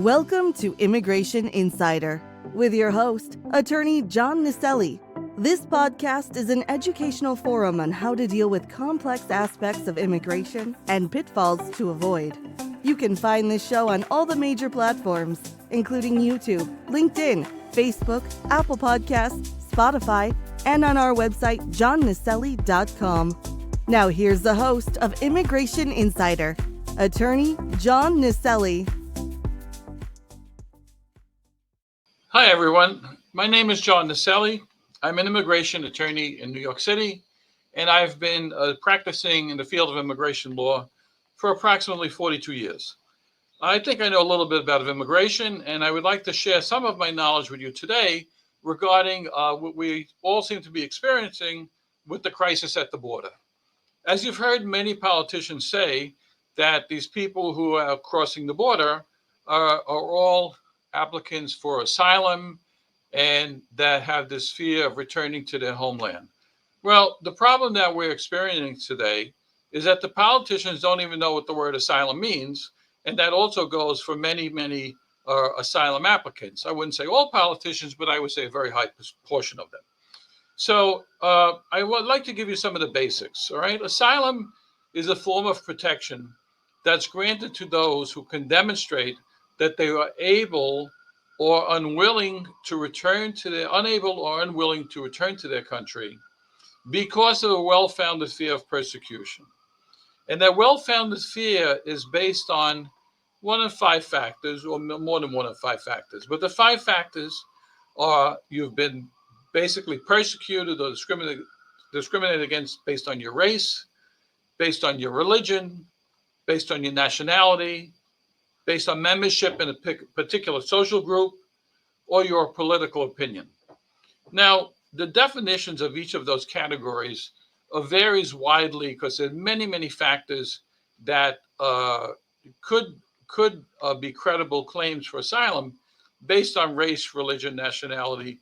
Welcome to Immigration Insider with your host, Attorney John Nicelli. This podcast is an educational forum on how to deal with complex aspects of immigration and pitfalls to avoid. You can find this show on all the major platforms, including YouTube, LinkedIn, Facebook, Apple Podcasts, Spotify, and on our website, johnnicelli.com. Now here's the host of Immigration Insider, Attorney John Nicelli. Hi, everyone. My name is John Nicelli. I'm an immigration attorney in New York City, and I've been practicing in the field of immigration law for approximately 42 years. I think I know a little bit about immigration, and I would like to share some of my knowledge with you today regarding what we all seem to be experiencing with the crisis at the border. As you've heard many politicians say, that these people who are crossing the border are all applicants for asylum and that have this fear of returning to their homeland. Well, the problem that we're experiencing today is that the politicians don't even know what the word asylum means, and that also goes for many asylum applicants. I wouldn't say all politicians, but I would say a very high portion of them. So I would like to give you some of the basics, all right? Asylum is a form of protection that's granted to those who can demonstrate that they are able or unwilling to return to their country because of a well-founded fear of persecution. And that well-founded fear is based on one of five factors, or more than one of five factors. But the five factors are: you've been basically persecuted or discriminated against based on your race, based on your religion, based on your nationality, based on membership in a particular social group, or your political opinion. Now, the definitions of each of those categories varies widely because there are many factors that could be credible claims for asylum based on race, religion, nationality,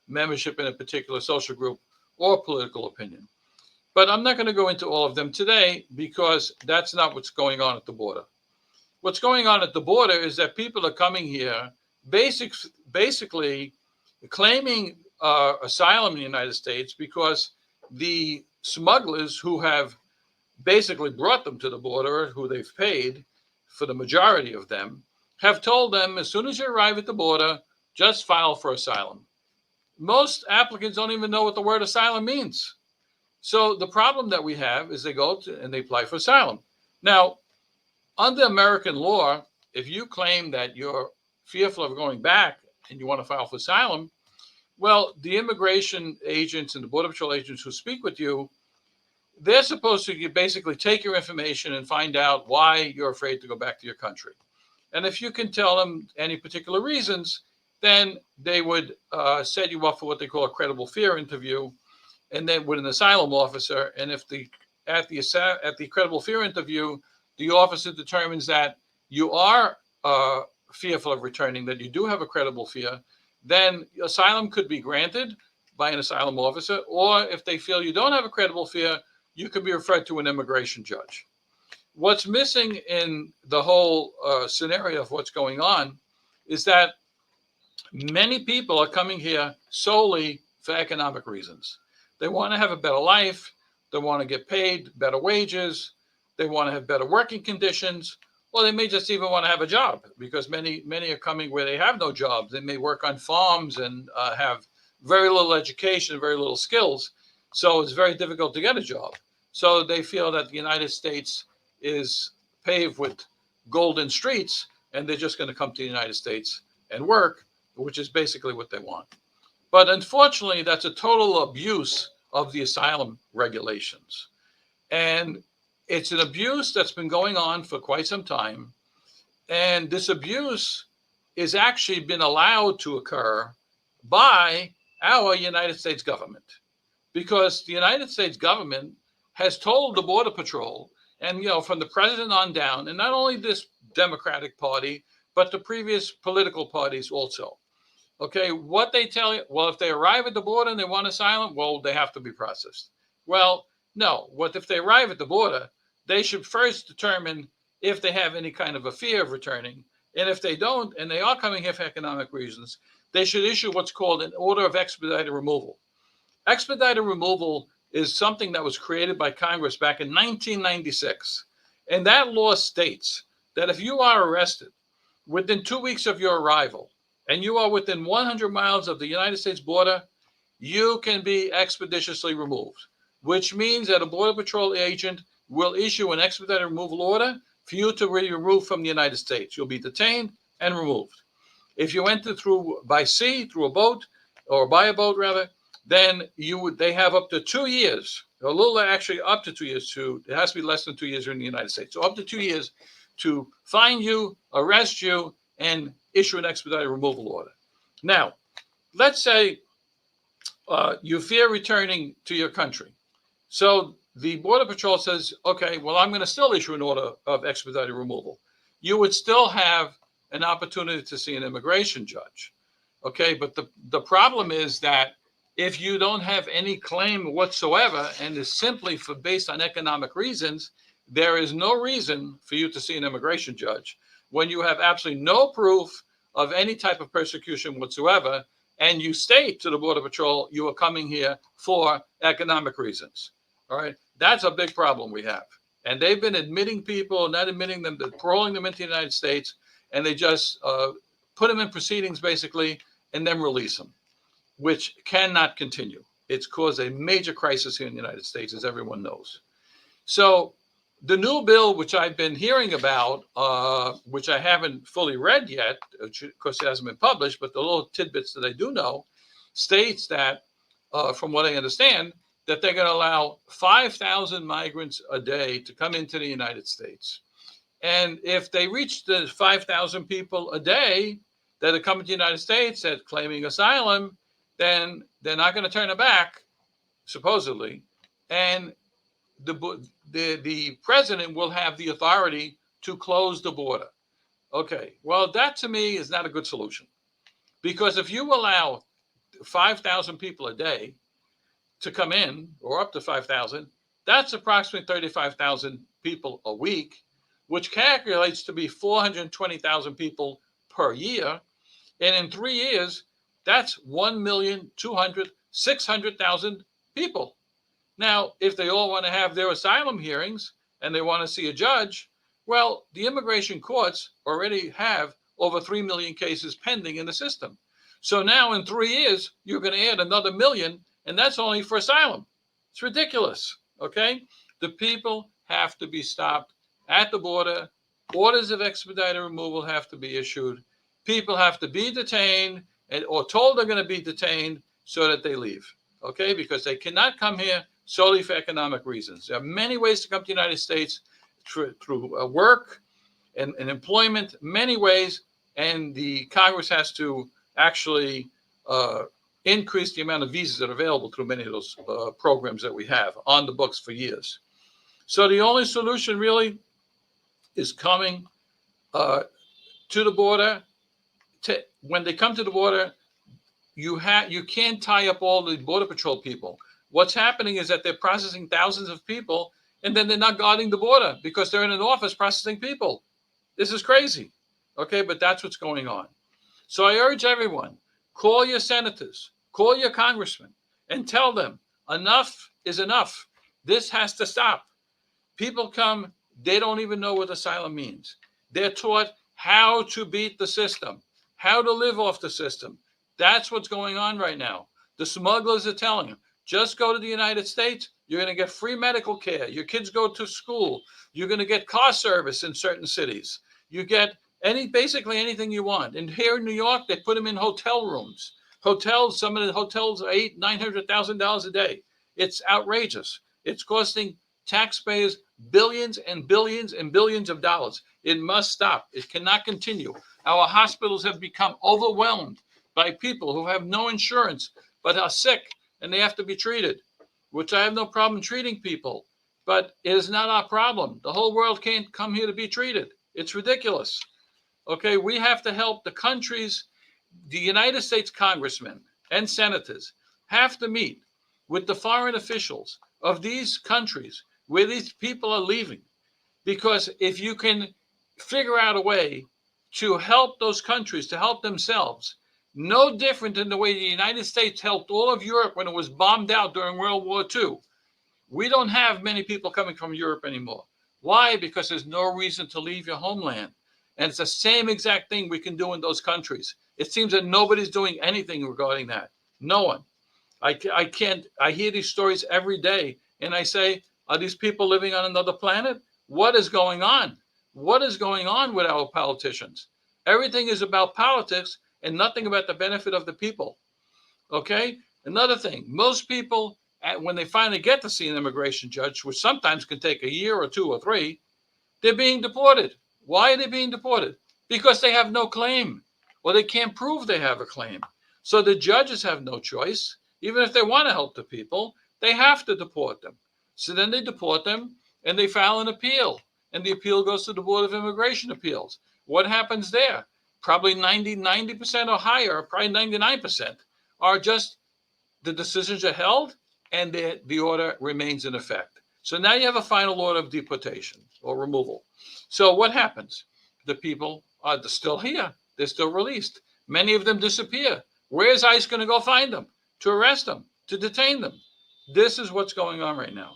membership in a particular social group, or political opinion. But I'm not going to go into all of them today because that's not what's going on at the border. What's going on at the border is that people are coming here basically claiming asylum in the United States because the smugglers who have basically brought them to the border, who they've paid for the majority of them, have told them as soon as you arrive at the border, just file for asylum. Most applicants don't even know what the word asylum means. So the problem that we have is they go and they apply for asylum. Now, under American law, if you claim that you're fearful of going back and you want to file for asylum, well, the immigration agents and the Border Patrol agents who speak with you, they're supposed to basically take your information and find out why you're afraid to go back to your country. And if you can tell them any particular reasons, then they would set you up for what they call a credible fear interview, and then with an asylum officer. And if at the credible fear interview, the officer determines that you are fearful of returning, that you do have a credible fear, then asylum could be granted by an asylum officer, or if they feel you don't have a credible fear, you could be referred to an immigration judge. What's missing in the whole scenario of what's going on is that many people are coming here solely for economic reasons. They want to have a better life, they want to get paid better wages, they want to have better working conditions, or they may just even want to have a job because many are coming where they have no jobs. They may work on farms and have very little education, very little skills. So it's very difficult to get a job. So they feel that the United States is paved with golden streets and they're just going to come to the United States and work, which is basically what they want. But unfortunately, that's a total abuse of the asylum regulations. And it's an abuse that's been going on for quite some time. And this abuse is actually been allowed to occur by our United States government, because the United States government has told the Border Patrol, and from the president on down, and not only this Democratic Party, but the previous political parties also. Okay, what they tell you, well, if they arrive at the border and they want asylum, well, they have to be processed. Well, no, what if they arrive at the border? They should first determine if they have any kind of a fear of returning, And if they don't, and they are coming here for economic reasons, they should issue what's called an order of expedited removal. Expedited removal is something that was created by Congress back in 1996. And that law states that if you are arrested within 2 weeks of your arrival and you are within 100 miles of the United States border, you can be expeditiously removed, which means that a Border Patrol agent will issue an expedited removal order for you to be removed from the United States. You'll be detained and removed. If you enter through by sea, through a boat, or by a boat rather, then they have up to 2 years, a little actually up to 2 years it has to be less than 2 years in the United States. So up to 2 years to find you, arrest you, and issue an expedited removal order. Now, let's say you fear returning to your country. So the Border Patrol says, okay, well, I'm going to still issue an order of expedited removal. You would still have an opportunity to see an immigration judge. Okay, but the problem is that if you don't have any claim whatsoever and is simply based on economic reasons, there is no reason for you to see an immigration judge when you have absolutely no proof of any type of persecution whatsoever, and you state to the Border Patrol you are coming here for economic reasons. All right, that's a big problem we have. And they've been admitting people, not admitting them, they're paroling them into the United States, and they just put them in proceedings basically and then release them, which cannot continue. It's caused a major crisis here in the United States, as everyone knows. So the new bill, which I've been hearing about, which I haven't fully read yet, because it hasn't been published, but the little tidbits that I do know, states that, from what I understand, that they're going to allow 5,000 migrants a day to come into the United States. And if they reach the 5,000 people a day that are coming to the United States that claiming asylum, then they're not going to turn it back, supposedly. And the president will have the authority to close the border. Okay, well, that to me is not a good solution. Because if you allow 5,000 people a day to come in, or up to 5,000, that's approximately 35,000 people a week, which calculates to be 420,000 people per year. And in 3 years, that's 600,000 people. Now, if they all want to have their asylum hearings and they want to see a judge, well, the immigration courts already have over 3 million cases pending in the system. So now in 3 years, you're going to add another million, and that's only for asylum. It's ridiculous, okay? The people have to be stopped at the border. Orders of expedited removal have to be issued. People have to be detained or told they're going to be detained so that they leave, okay? Because they cannot come here solely for economic reasons. There are many ways to come to the United States through work and employment, many ways, and the Congress has to actually increase the amount of visas that are available through many of those programs that we have on the books for years. So the only solution really is coming to the border. When they come to the border, you can't tie up all the Border Patrol people. What's happening is that they're processing thousands of people, and then they're not guarding the border because they're in an office processing people. This is crazy. Okay, but that's what's going on. So I urge everyone, call your senators, call your congressmen, and tell them enough is enough. This has to stop. People come, they don't even know what asylum means. They're taught how to beat the system, how to live off the system. That's what's going on right now. The smugglers are telling them, just go to the United States. You're going to get free medical care. Your kids go to school. You're going to get car service in certain cities. You get basically anything you want. And here in New York, they put them in hotel rooms. Hotels, some of the hotels are $800,000-$900,000 a day. It's outrageous. It's costing taxpayers billions and billions and billions of dollars. It must stop. It cannot continue. Our hospitals have become overwhelmed by people who have no insurance but are sick and they have to be treated, which I have no problem treating people, but it is not our problem. The whole world can't come here to be treated. It's ridiculous. Okay, we have to help the countries. The United States congressmen and senators have to meet with the foreign officials of these countries where these people are leaving. Because if you can figure out a way to help those countries, to help themselves. No different than the way the United States helped all of Europe when it was bombed out during World War II. We don't have many people coming from Europe anymore. Why? Because there's no reason to leave your homeland. And it's the same exact thing we can do in those countries. It seems that nobody's doing anything regarding that. No one. I can't, I hear these stories every day and I say, are these people living on another planet? What is going on? What is going on with our politicians? Everything is about politics and nothing about the benefit of the people. Okay? Another thing, most people, when they finally get to see an immigration judge, which sometimes can take a year or 2 or 3, they're being deported. Why are they being deported? Because they have no claim, or they can't prove they have a claim. So the judges have no choice. Even if they want to help the people, they have to deport them. So then they deport them and they file an appeal. And the appeal goes to the Board of Immigration Appeals. What happens there? Probably 90% or higher, probably 99%, are just the decisions are held and the order remains in effect. So now you have a final order of deportation or removal. So what happens? The people are still here. They're still released. Many of them disappear. Where is ICE going to go find them? To arrest them, to detain them? This is what's going on right now.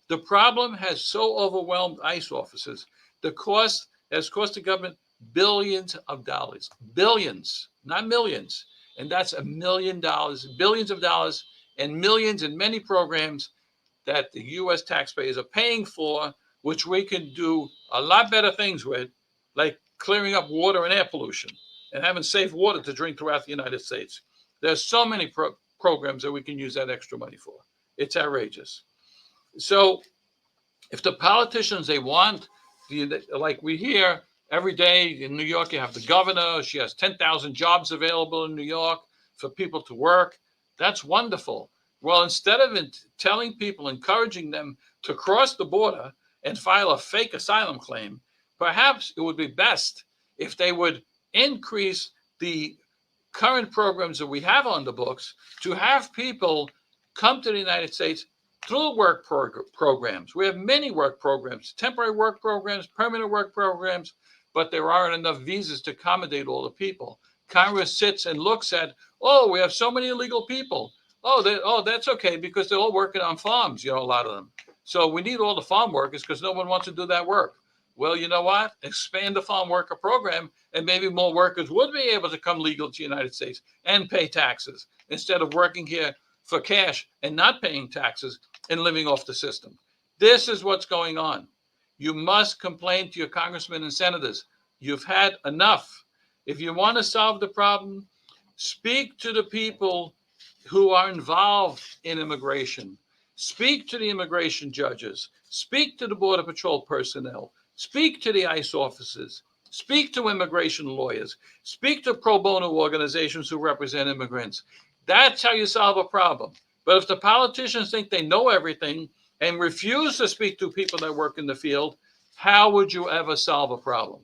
The problem has so overwhelmed ICE officers. The cost has cost the government billions of dollars. Billions, not millions. And that's $1 million, billions of dollars, and millions in many programs that the U.S. taxpayers are paying for, which we can do a lot better things with, like clearing up water and air pollution and having safe water to drink throughout the United States. There's so many programs that we can use that extra money for. It's outrageous. So if the politicians, they want, like we hear every day in New York, you have the governor, she has 10,000 jobs available in New York for people to work. That's wonderful. Well, instead of telling people, encouraging them to cross the border and file a fake asylum claim, perhaps it would be best if they would increase the current programs that we have on the books to have people come to the United States through work programs. We have many work programs, temporary work programs, permanent work programs, but there aren't enough visas to accommodate all the people. Congress sits and looks at, oh, we have so many illegal people. Oh, that's okay because they're all working on farms, a lot of them. So we need all the farm workers because no one wants to do that work. Well, you know what? Expand the farm worker program and maybe more workers would be able to come legal to the United States and pay taxes instead of working here for cash and not paying taxes and living off the system. This is what's going on. You must complain to your congressmen and senators. You've had enough. If you want to solve the problem, speak to the people who are involved in immigration. Speak to the immigration judges. Speak to the Border Patrol personnel. Speak to the ICE officers. Speak to immigration lawyers. Speak to pro bono organizations who represent immigrants. That's how you solve a problem. But if the politicians think they know everything and refuse to speak to people that work in the field, how would you ever solve a problem?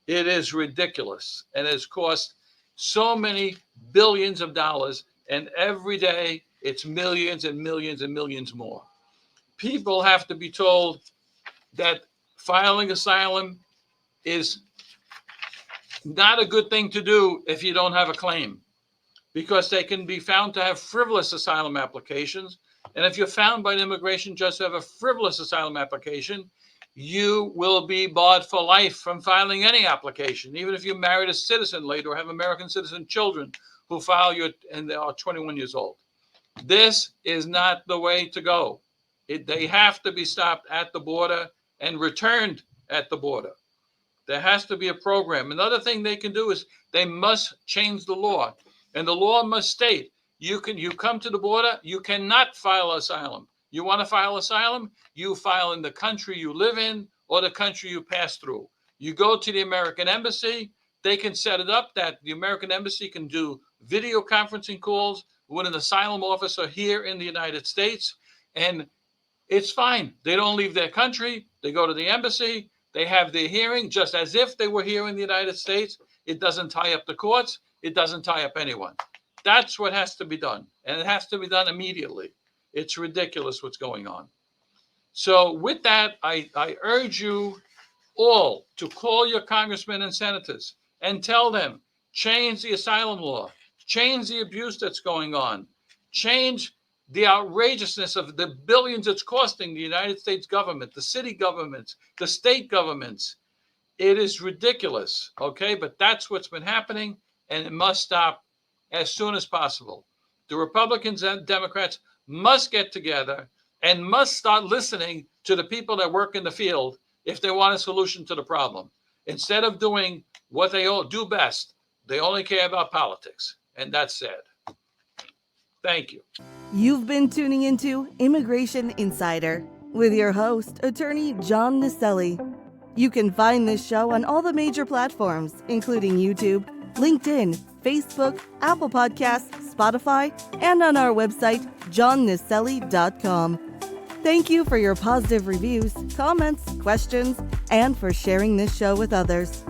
It is ridiculous and has cost so many billions of dollars, and every day it's millions and millions and millions more. People have to be told that filing asylum is not a good thing to do if you don't have a claim, because they can be found to have frivolous asylum applications. And if you're found by an immigration judge to have a frivolous asylum application, you will be barred for life from filing any application, even if you married a citizen later or have American citizen children who file and they are 21 years old. This is not the way to go. They have to be stopped at the border and returned at the border. There has to be a program. Another thing they can do is they must change the law. And the law must state, you come to the border, you cannot file asylum. You want to file asylum, you file in the country you live in or the country you pass through. You go to the American Embassy, they can set it up that the American Embassy can do video conferencing calls with an asylum officer here in the United States, and it's fine. They don't leave their country, they go to the embassy, they have their hearing just as if they were here in the United States. It doesn't tie up the courts, it doesn't tie up anyone. That's what has to be done, and it has to be done immediately. It's ridiculous what's going on. So with that, I urge you all to call your congressmen and senators and tell them, change the asylum law, change the abuse that's going on, change the outrageousness of the billions it's costing the United States government, the city governments, the state governments. It is ridiculous, okay? But that's what's been happening, and it must stop as soon as possible. The Republicans and Democrats must get together and must start listening to the people that work in the field if they want a solution to the problem. Instead of doing what they all do best, they only care about politics, and that's sad. Thank you. You've been tuning into Immigration Insider with your host, attorney John Nicelli. You can find this show on all the major platforms, including YouTube, LinkedIn, Facebook, Apple Podcasts, Spotify, and on our website, johnnicelli.com. Thank you for your positive reviews, comments, questions, and for sharing this show with others.